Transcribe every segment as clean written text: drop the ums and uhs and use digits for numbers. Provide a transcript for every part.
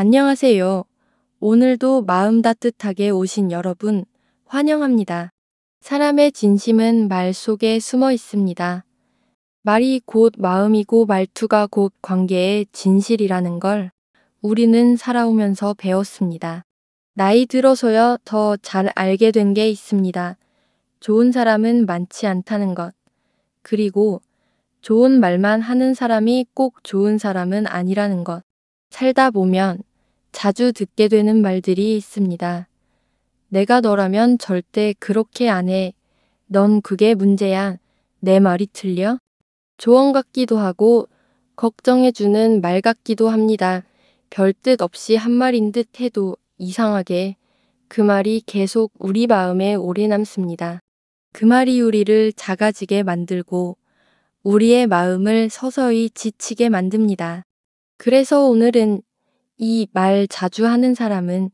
안녕하세요. 오늘도 마음 따뜻하게 오신 여러분, 환영합니다. 사람의 진심은 말 속에 숨어 있습니다. 말이 곧 마음이고 말투가 곧 관계의 진실이라는 걸 우리는 살아오면서 배웠습니다. 나이 들어서야 더 잘 알게 된 게 있습니다. 좋은 사람은 많지 않다는 것. 그리고 좋은 말만 하는 사람이 꼭 좋은 사람은 아니라는 것. 살다 보면 자주 듣게 되는 말들이 있습니다. 내가 너라면 절대 그렇게 안 해. 넌 그게 문제야. 내 말이 틀려? 조언 같기도 하고 걱정해주는 말 같기도 합니다. 별 뜻 없이 한 말인 듯 해도 이상하게 그 말이 계속 우리 마음에 오래 남습니다. 그 말이 우리를 작아지게 만들고 우리의 마음을 서서히 지치게 만듭니다. 그래서 오늘은 이 말 자주 하는 사람은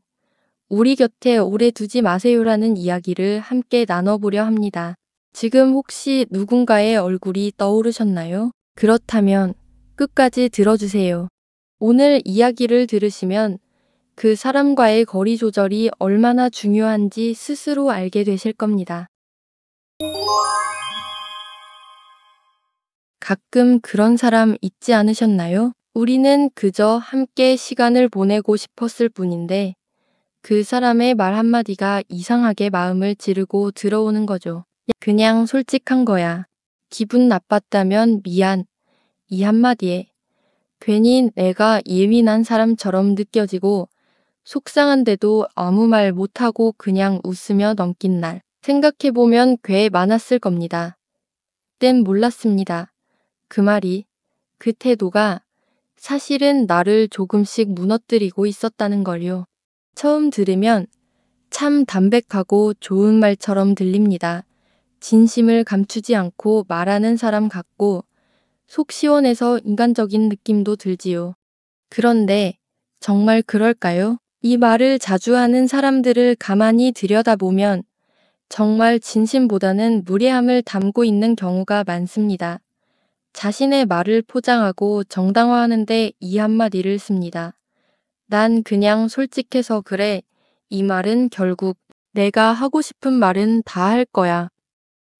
우리 곁에 오래 두지 마세요라는 이야기를 함께 나눠보려 합니다. 지금 혹시 누군가의 얼굴이 떠오르셨나요? 그렇다면 끝까지 들어주세요. 오늘 이야기를 들으시면 그 사람과의 거리 조절이 얼마나 중요한지 스스로 알게 되실 겁니다. 가끔 그런 사람 있지 않으셨나요? 우리는 그저 함께 시간을 보내고 싶었을 뿐인데 그 사람의 말 한마디가 이상하게 마음을 찌르고 들어오는 거죠. 그냥 솔직한 거야. 기분 나빴다면 미안. 이 한마디에 괜히 내가 예민한 사람처럼 느껴지고 속상한데도 아무 말 못하고 그냥 웃으며 넘긴 날. 생각해보면 꽤 많았을 겁니다. 그땐 몰랐습니다. 그 말이, 그 태도가 사실은 나를 조금씩 무너뜨리고 있었다는 걸요. 처음 들으면 참 담백하고 좋은 말처럼 들립니다. 진심을 감추지 않고 말하는 사람 같고 속 시원해서 인간적인 느낌도 들지요. 그런데 정말 그럴까요? 이 말을 자주 하는 사람들을 가만히 들여다보면 정말 진심보다는 무례함을 담고 있는 경우가 많습니다. 자신의 말을 포장하고 정당화하는데 이 한마디를 씁니다. 난 그냥 솔직해서 그래. 이 말은 결국 내가 하고 싶은 말은 다 할 거야.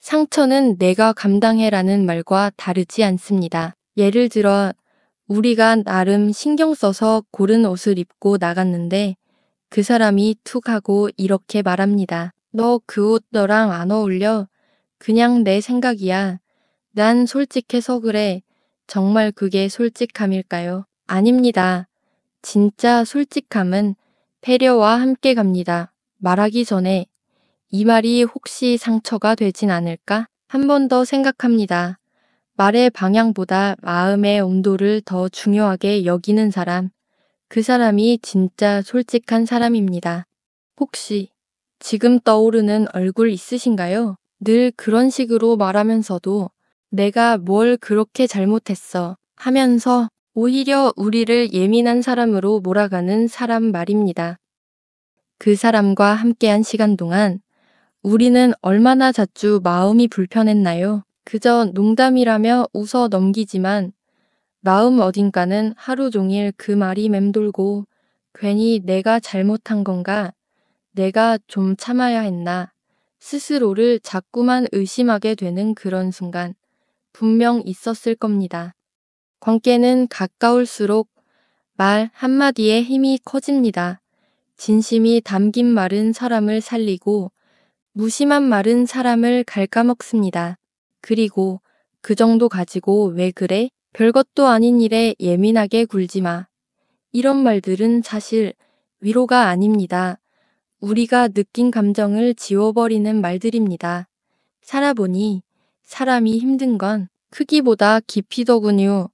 상처는 내가 감당해라는 말과 다르지 않습니다. 예를 들어 우리가 나름 신경 써서 고른 옷을 입고 나갔는데 그 사람이 툭 하고 이렇게 말합니다. 너 그 옷 너랑 안 어울려. 그냥 내 생각이야. 난 솔직해서 그래. 정말 그게 솔직함일까요? 아닙니다. 진짜 솔직함은 배려와 함께 갑니다. 말하기 전에 이 말이 혹시 상처가 되진 않을까? 한 번 더 생각합니다. 말의 방향보다 마음의 온도를 더 중요하게 여기는 사람, 그 사람이 진짜 솔직한 사람입니다. 혹시 지금 떠오르는 얼굴 있으신가요? 늘 그런 식으로 말하면서도 내가 뭘 그렇게 잘못했어 하면서 오히려 우리를 예민한 사람으로 몰아가는 사람 말입니다. 그 사람과 함께한 시간 동안 우리는 얼마나 자주 마음이 불편했나요? 그저 농담이라며 웃어 넘기지만 마음 어딘가는 하루 종일 그 말이 맴돌고 괜히 내가 잘못한 건가? 내가 좀 참아야 했나? 스스로를 자꾸만 의심하게 되는 그런 순간 분명 있었을 겁니다. 관계는 가까울수록 말 한마디에 힘이 커집니다. 진심이 담긴 말은 사람을 살리고 무심한 말은 사람을 갉아먹습니다. 그리고 그 정도 가지고 왜 그래? 별것도 아닌 일에 예민하게 굴지 마. 이런 말들은 사실 위로가 아닙니다. 우리가 느낀 감정을 지워버리는 말들입니다. 살아보니 사람이 힘든 건 크기보다 깊이더군요.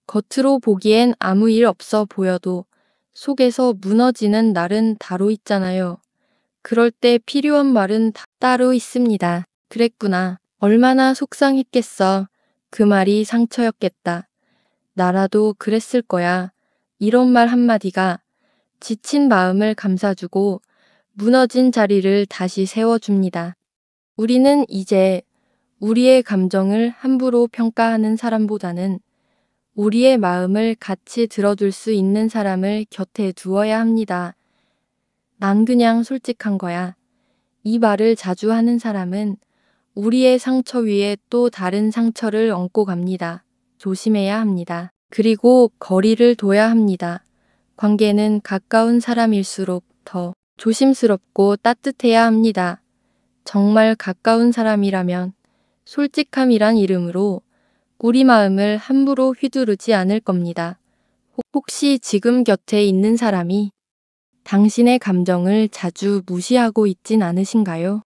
겉으로 보기엔 아무 일 없어 보여도 속에서 무너지는 날은 따로 있잖아요. 그럴 때 필요한 말은 따로 있습니다. 그랬구나. 얼마나 속상했겠어. 그 말이 상처였겠다. 나라도 그랬을 거야. 이런 말 한마디가 지친 마음을 감싸주고 무너진 자리를 다시 세워줍니다. 우리는 이제 우리의 감정을 함부로 평가하는 사람보다는 우리의 마음을 같이 들어줄 수 있는 사람을 곁에 두어야 합니다. 난 그냥 솔직한 거야. 이 말을 자주 하는 사람은 우리의 상처 위에 또 다른 상처를 얹고 갑니다. 조심해야 합니다. 그리고 거리를 둬야 합니다. 관계는 가까운 사람일수록 더 조심스럽고 따뜻해야 합니다. 정말 가까운 사람이라면 솔직함이란 이름으로 우리 마음을 함부로 휘두르지 않을 겁니다. 혹시 지금 곁에 있는 사람이 당신의 감정을 자주 무시하고 있진 않으신가요?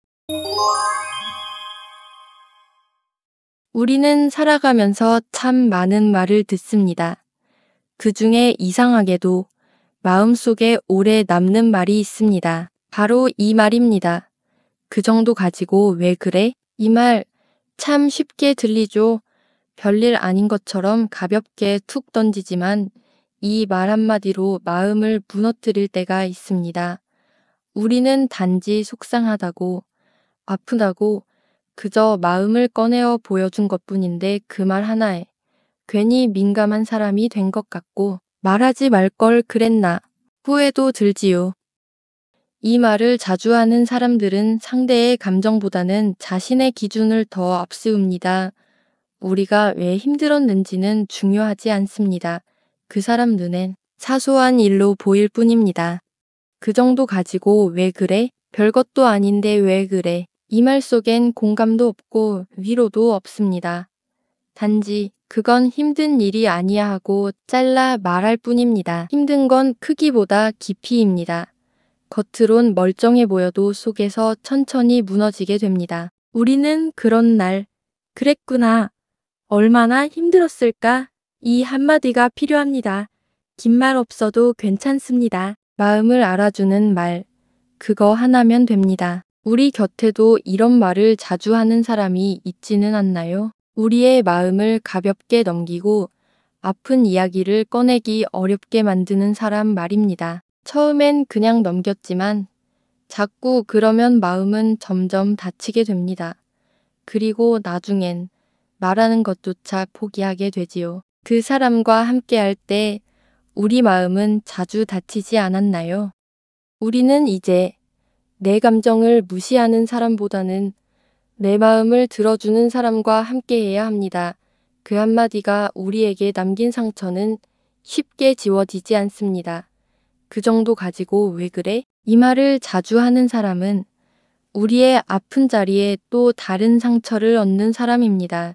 우리는 살아가면서 참 많은 말을 듣습니다. 그 중에 이상하게도 마음속에 오래 남는 말이 있습니다. 바로 이 말입니다. 그 정도 가지고 왜 그래? 이 말 참 쉽게 들리죠. 별일 아닌 것처럼 가볍게 툭 던지지만 이 말 한마디로 마음을 무너뜨릴 때가 있습니다. 우리는 단지 속상하다고, 아프다고 그저 마음을 꺼내어 보여준 것뿐인데 그 말 하나에 괜히 민감한 사람이 된 것 같고 말하지 말 걸 그랬나 후회도 들지요. 이 말을 자주 하는 사람들은 상대의 감정보다는 자신의 기준을 더 앞세웁니다. 우리가 왜 힘들었는지는 중요하지 않습니다. 그 사람 눈엔 사소한 일로 보일 뿐입니다. 그 정도 가지고 왜 그래? 별것도 아닌데 왜 그래? 이 말 속엔 공감도 없고 위로도 없습니다. 단지 그건 힘든 일이 아니야 하고 잘라 말할 뿐입니다. 힘든 건 크기보다 깊이입니다. 겉으론 멀쩡해 보여도 속에서 천천히 무너지게 됩니다. 우리는 그런 날, 그랬구나. 얼마나 힘들었을까? 이 한마디가 필요합니다. 긴 말 없어도 괜찮습니다. 마음을 알아주는 말, 그거 하나면 됩니다. 우리 곁에도 이런 말을 자주 하는 사람이 있지는 않나요? 우리의 마음을 가볍게 넘기고 아픈 이야기를 꺼내기 어렵게 만드는 사람 말입니다. 처음엔 그냥 넘겼지만 자꾸 그러면 마음은 점점 다치게 됩니다. 그리고 나중엔 말하는 것조차 포기하게 되지요. 그 사람과 함께할 때 우리 마음은 자주 다치지 않았나요? 우리는 이제 내 감정을 무시하는 사람보다는 내 마음을 들어주는 사람과 함께해야 합니다. 그 한마디가 우리에게 남긴 상처는 쉽게 지워지지 않습니다. 그 정도 가지고 왜 그래? 이 말을 자주 하는 사람은 우리의 아픈 자리에 또 다른 상처를 얻는 사람입니다.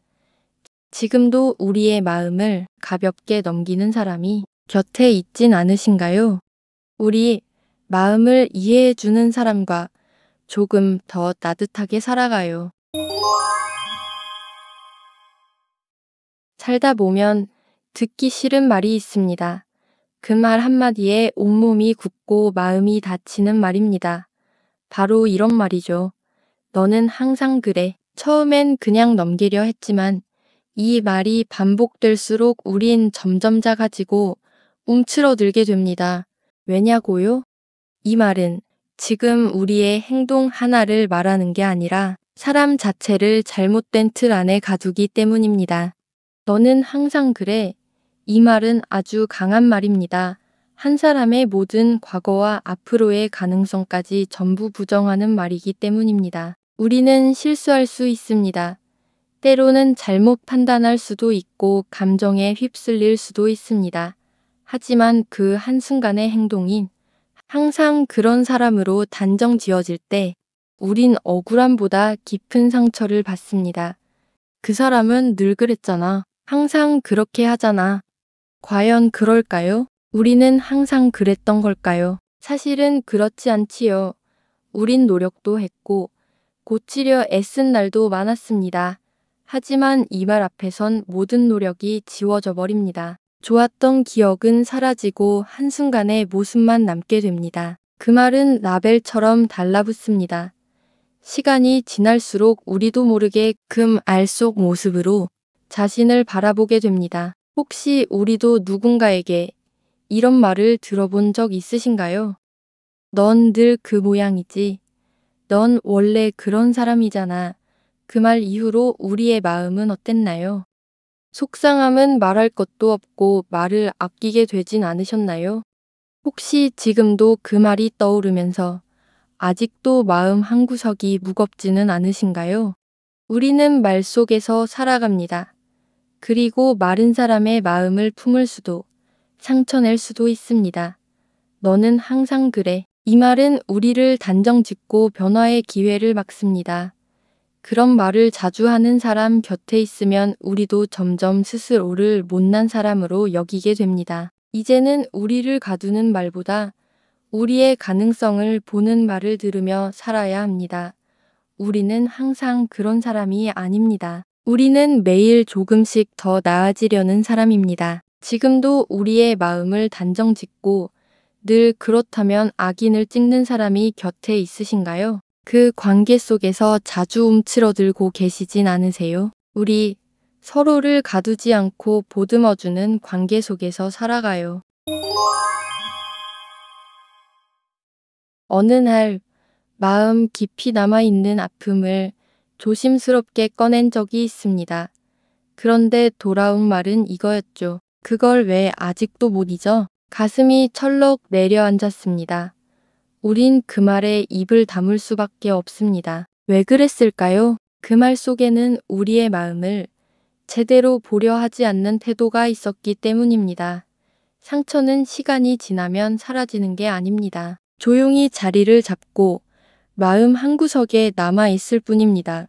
지금도 우리의 마음을 가볍게 넘기는 사람이 곁에 있진 않으신가요? 우리 마음을 이해해주는 사람과 조금 더 따뜻하게 살아가요. 살다 보면 듣기 싫은 말이 있습니다. 그 말 한마디에 온몸이 굳고 마음이 다치는 말입니다. 바로 이런 말이죠. 너는 항상 그래. 처음엔 그냥 넘기려 했지만 이 말이 반복될수록 우린 점점 작아지고 움츠러들게 됩니다. 왜냐고요? 이 말은 지금 우리의 행동 하나를 말하는 게 아니라 사람 자체를 잘못된 틀 안에 가두기 때문입니다. 너는 항상 그래. 이 말은 아주 강한 말입니다. 한 사람의 모든 과거와 앞으로의 가능성까지 전부 부정하는 말이기 때문입니다. 우리는 실수할 수 있습니다. 때로는 잘못 판단할 수도 있고 감정에 휩쓸릴 수도 있습니다. 하지만 그 한순간의 행동이 항상 그런 사람으로 단정 지어질 때 우린 억울함보다 깊은 상처를 받습니다. 그 사람은 늘 그랬잖아. 항상 그렇게 하잖아. 과연 그럴까요? 우리는 항상 그랬던 걸까요? 사실은 그렇지 않지요. 우린 노력도 했고 고치려 애쓴 날도 많았습니다. 하지만 이 말 앞에선 모든 노력이 지워져 버립니다. 좋았던 기억은 사라지고 한순간에 모습만 남게 됩니다. 그 말은 라벨처럼 달라붙습니다. 시간이 지날수록 우리도 모르게 금 알 속 모습으로 자신을 바라보게 됩니다. 혹시 우리도 누군가에게 이런 말을 들어본 적 있으신가요? 넌 늘 그 모양이지. 넌 원래 그런 사람이잖아. 그 말 이후로 우리의 마음은 어땠나요? 속상함은 말할 것도 없고 말을 아끼게 되진 않으셨나요? 혹시 지금도 그 말이 떠오르면서 아직도 마음 한구석이 무겁지는 않으신가요? 우리는 말 속에서 살아갑니다. 그리고 마른 사람의 마음을 품을 수도, 상처낼 수도 있습니다. 너는 항상 그래. 이 말은 우리를 단정짓고 변화의 기회를 막습니다. 그런 말을 자주 하는 사람 곁에 있으면 우리도 점점 스스로를 못난 사람으로 여기게 됩니다. 이제는 우리를 가두는 말보다 우리의 가능성을 보는 말을 들으며 살아야 합니다. 우리는 항상 그런 사람이 아닙니다. 우리는 매일 조금씩 더 나아지려는 사람입니다. 지금도 우리의 마음을 단정짓고 늘 그렇다면 악인을 찍는 사람이 곁에 있으신가요? 그 관계 속에서 자주 움츠러들고 계시진 않으세요? 우리 서로를 가두지 않고 보듬어주는 관계 속에서 살아가요. 어느 날 마음 깊이 남아있는 아픔을 조심스럽게 꺼낸 적이 있습니다. 그런데 돌아온 말은 이거였죠. 그걸 왜 아직도 못 잊어? 가슴이 철렁 내려앉았습니다. 우린 그 말에 입을 다물 수밖에 없습니다. 왜 그랬을까요? 그 말 속에는 우리의 마음을 제대로 보려 하지 않는 태도가 있었기 때문입니다. 상처는 시간이 지나면 사라지는 게 아닙니다. 조용히 자리를 잡고 마음 한구석에 남아있을 뿐입니다.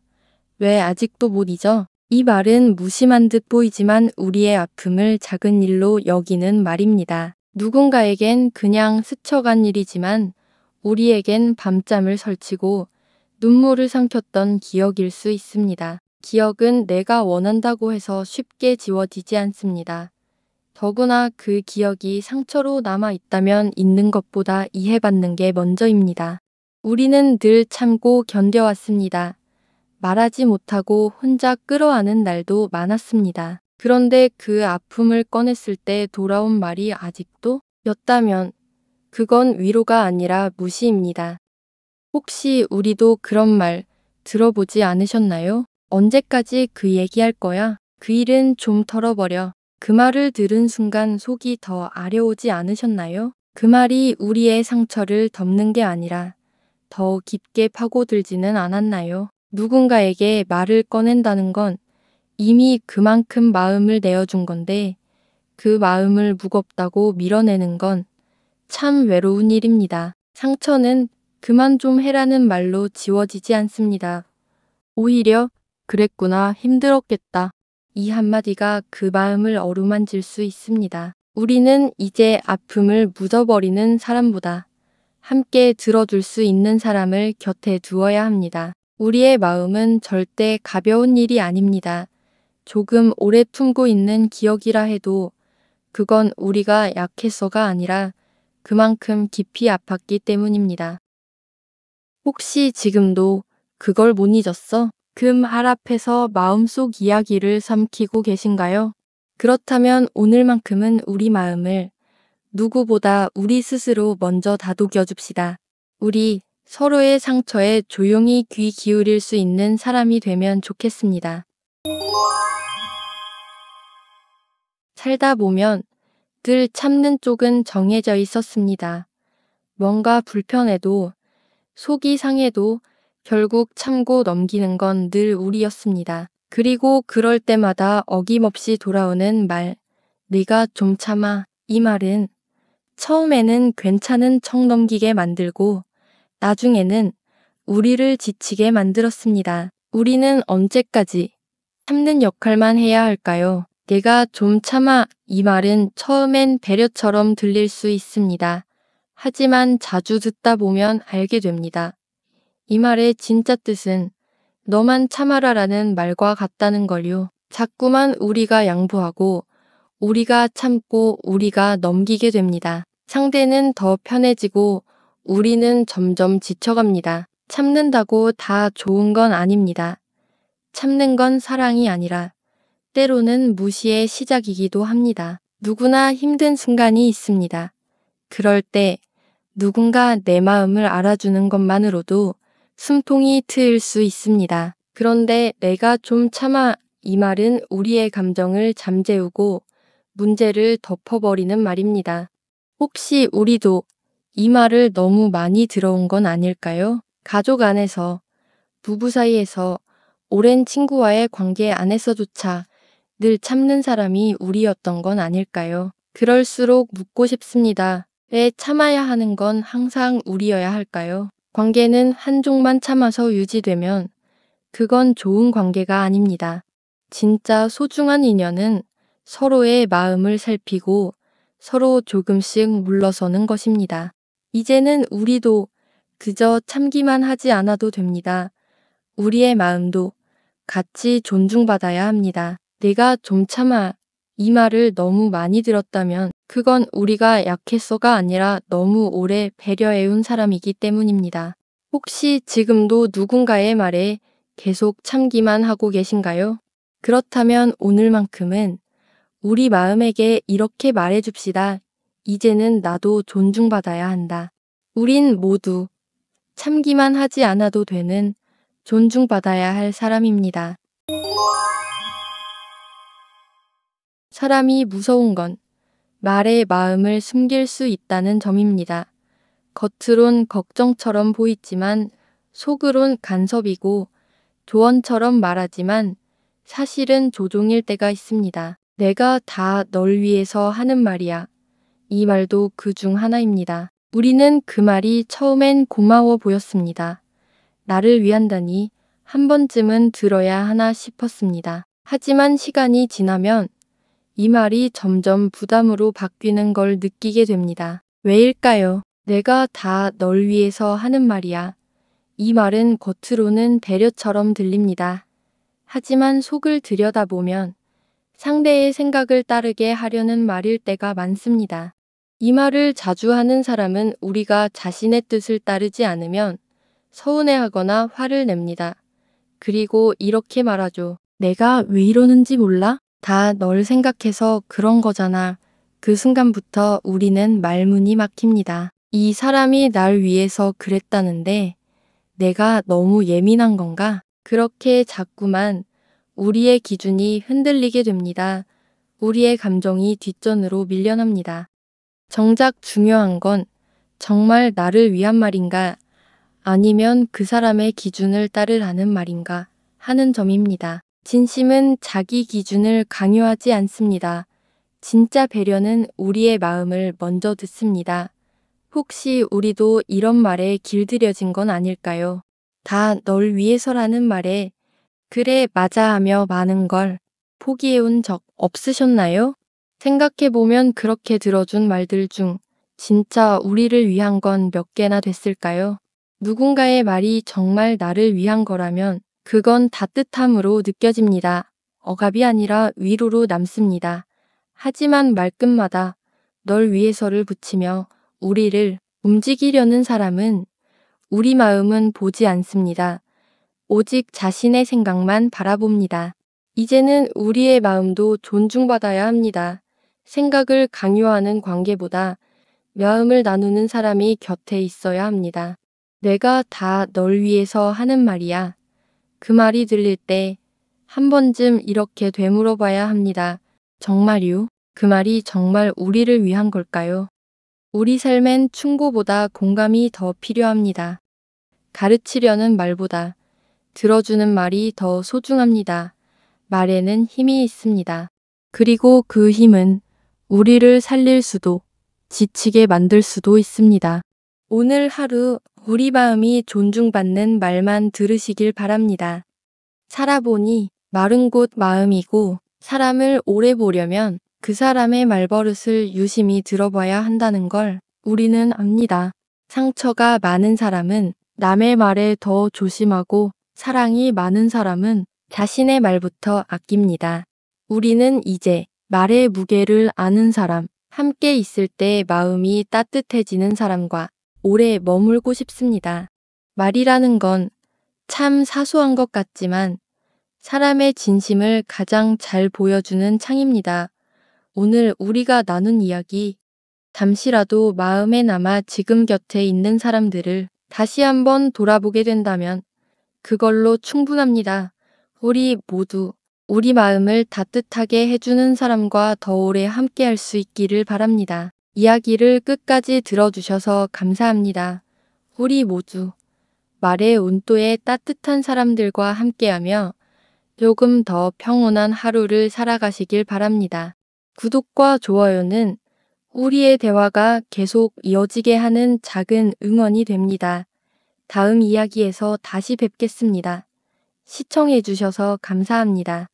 왜 아직도 못 잊어? 이 말은 무심한 듯 보이지만 우리의 아픔을 작은 일로 여기는 말입니다. 누군가에겐 그냥 스쳐간 일이지만 우리에겐 밤잠을 설치고 눈물을 삼켰던 기억일 수 있습니다. 기억은 내가 원한다고 해서 쉽게 지워지지 않습니다. 더구나 그 기억이 상처로 남아 있다면 잊는 것보다 이해받는 게 먼저입니다. 우리는 늘 참고 견뎌왔습니다. 말하지 못하고 혼자 끌어안은 날도 많았습니다. 그런데 그 아픔을 꺼냈을 때 돌아온 말이 아직도 였다면 그건 위로가 아니라 무시입니다. 혹시 우리도 그런 말 들어보지 않으셨나요? 언제까지 그 얘기할 거야? 그 일은 좀 털어버려. 그 말을 들은 순간 속이 더 아려오지 않으셨나요? 그 말이 우리의 상처를 덮는 게 아니라 더 깊게 파고들지는 않았나요? 누군가에게 말을 꺼낸다는 건 이미 그만큼 마음을 내어준 건데 그 마음을 무겁다고 밀어내는 건 참 외로운 일입니다. 상처는 그만 좀 해라는 말로 지워지지 않습니다. 오히려 그랬구나, 힘들었겠다. 이 한마디가 그 마음을 어루만질 수 있습니다. 우리는 이제 아픔을 묻어버리는 사람보다 함께 들어줄 수 있는 사람을 곁에 두어야 합니다. 우리의 마음은 절대 가벼운 일이 아닙니다. 조금 오래 품고 있는 기억이라 해도 그건 우리가 약해서가 아니라 그만큼 깊이 아팠기 때문입니다. 혹시 지금도 그걸 못 잊었어? 그 말 앞에서 마음속 이야기를 삼키고 계신가요? 그렇다면 오늘만큼은 우리 마음을 누구보다 우리 스스로 먼저 다독여 줍시다. 우리 서로의 상처에 조용히 귀 기울일 수 있는 사람이 되면 좋겠습니다. 살다 보면 늘 참는 쪽은 정해져 있었습니다. 뭔가 불편해도 속이 상해도 결국 참고 넘기는 건 늘 우리였습니다. 그리고 그럴 때마다 어김없이 돌아오는 말, 네가 좀 참아. 이 말은 처음에는 괜찮은 척 넘기게 만들고 나중에는 우리를 지치게 만들었습니다. 우리는 언제까지 참는 역할만 해야 할까요? 내가 좀 참아. 이 말은 처음엔 배려처럼 들릴 수 있습니다. 하지만 자주 듣다 보면 알게 됩니다. 이 말의 진짜 뜻은 너만 참아라라는 말과 같다는 걸요. 자꾸만 우리가 양보하고 우리가 참고 우리가 넘기게 됩니다. 상대는 더 편해지고 우리는 점점 지쳐갑니다. 참는다고 다 좋은 건 아닙니다. 참는 건 사랑이 아니라 때로는 무시의 시작이기도 합니다. 누구나 힘든 순간이 있습니다. 그럴 때 누군가 내 마음을 알아주는 것만으로도 숨통이 트일 수 있습니다. 그런데 내가 좀 참아. 이 말은 우리의 감정을 잠재우고 문제를 덮어버리는 말입니다. 혹시 우리도 이 말을 너무 많이 들어온 건 아닐까요? 가족 안에서, 부부 사이에서, 오랜 친구와의 관계 안에서조차 늘 참는 사람이 우리였던 건 아닐까요? 그럴수록 묻고 싶습니다. 왜 참아야 하는 건 항상 우리여야 할까요? 관계는 한쪽만 참아서 유지되면 그건 좋은 관계가 아닙니다. 진짜 소중한 인연은 서로의 마음을 살피고 서로 조금씩 물러서는 것입니다. 이제는 우리도 그저 참기만 하지 않아도 됩니다. 우리의 마음도 같이 존중받아야 합니다. 내가 좀 참아. 이 말을 너무 많이 들었다면 그건 우리가 약해서가 아니라 너무 오래 배려해온 사람이기 때문입니다. 혹시 지금도 누군가의 말에 계속 참기만 하고 계신가요? 그렇다면 오늘만큼은 우리 마음에게 이렇게 말해줍시다. 이제는 나도 존중받아야 한다. 우린 모두 참기만 하지 않아도 되는 존중받아야 할 사람입니다. 사람이 무서운 건 말의 마음을 숨길 수 있다는 점입니다. 겉으론 걱정처럼 보이지만 속으론 간섭이고 조언처럼 말하지만 사실은 조종일 때가 있습니다. 내가 다 널 위해서 하는 말이야. 이 말도 그 중 하나입니다. 우리는 그 말이 처음엔 고마워 보였습니다. 나를 위한다니 한 번쯤은 들어야 하나 싶었습니다. 하지만 시간이 지나면 이 말이 점점 부담으로 바뀌는 걸 느끼게 됩니다. 왜일까요? 내가 다 널 위해서 하는 말이야. 이 말은 겉으로는 배려처럼 들립니다. 하지만 속을 들여다보면 상대의 생각을 따르게 하려는 말일 때가 많습니다. 이 말을 자주 하는 사람은 우리가 자신의 뜻을 따르지 않으면 서운해하거나 화를 냅니다. 그리고 이렇게 말하죠. 내가 왜 이러는지 몰라? 다 널 생각해서 그런 거잖아. 그 순간부터 우리는 말문이 막힙니다. 이 사람이 날 위해서 그랬다는데 내가 너무 예민한 건가? 그렇게 자꾸만 우리의 기준이 흔들리게 됩니다. 우리의 감정이 뒷전으로 밀려납니다. 정작 중요한 건 정말 나를 위한 말인가? 아니면 그 사람의 기준을 따르라는 말인가? 하는 점입니다. 진심은 자기 기준을 강요하지 않습니다. 진짜 배려는 우리의 마음을 먼저 듣습니다. 혹시 우리도 이런 말에 길들여진 건 아닐까요? 다 널 위해서라는 말에 그래 맞아 하며 많은 걸 포기해온 적 없으셨나요? 생각해보면 그렇게 들어준 말들 중 진짜 우리를 위한 건 몇 개나 됐을까요? 누군가의 말이 정말 나를 위한 거라면 그건 따뜻함으로 느껴집니다. 억압이 아니라 위로로 남습니다. 하지만 말끝마다 널 위해서를 붙이며 우리를 움직이려는 사람은 우리 마음은 보지 않습니다. 오직 자신의 생각만 바라봅니다. 이제는 우리의 마음도 존중받아야 합니다. 생각을 강요하는 관계보다 마음을 나누는 사람이 곁에 있어야 합니다. 내가 다 널 위해서 하는 말이야. 그 말이 들릴 때 한 번쯤 이렇게 되물어봐야 합니다. 정말요? 그 말이 정말 우리를 위한 걸까요? 우리 삶엔 충고보다 공감이 더 필요합니다. 가르치려는 말보다 들어주는 말이 더 소중합니다. 말에는 힘이 있습니다. 그리고 그 힘은 우리를 살릴 수도 지치게 만들 수도 있습니다. 오늘 하루 우리 마음이 존중받는 말만 들으시길 바랍니다. 살아보니 말은 곧 마음이고 사람을 오래 보려면 그 사람의 말버릇을 유심히 들어봐야 한다는 걸 우리는 압니다. 상처가 많은 사람은 남의 말에 더 조심하고 사랑이 많은 사람은 자신의 말부터 아낍니다. 우리는 이제 말의 무게를 아는 사람, 함께 있을 때 마음이 따뜻해지는 사람과 오래 머물고 싶습니다. 말이라는 건 참 사소한 것 같지만 사람의 진심을 가장 잘 보여주는 창입니다. 오늘 우리가 나눈 이야기, 잠시라도 마음에 남아 지금 곁에 있는 사람들을 다시 한번 돌아보게 된다면 그걸로 충분합니다. 우리 모두 우리 마음을 따뜻하게 해주는 사람과 더 오래 함께할 수 있기를 바랍니다. 이야기를 끝까지 들어주셔서 감사합니다. 우리 모두 말의 온도에 따뜻한 사람들과 함께하며 조금 더 평온한 하루를 살아가시길 바랍니다. 구독과 좋아요는 우리의 대화가 계속 이어지게 하는 작은 응원이 됩니다. 다음 이야기에서 다시 뵙겠습니다. 시청해주셔서 감사합니다.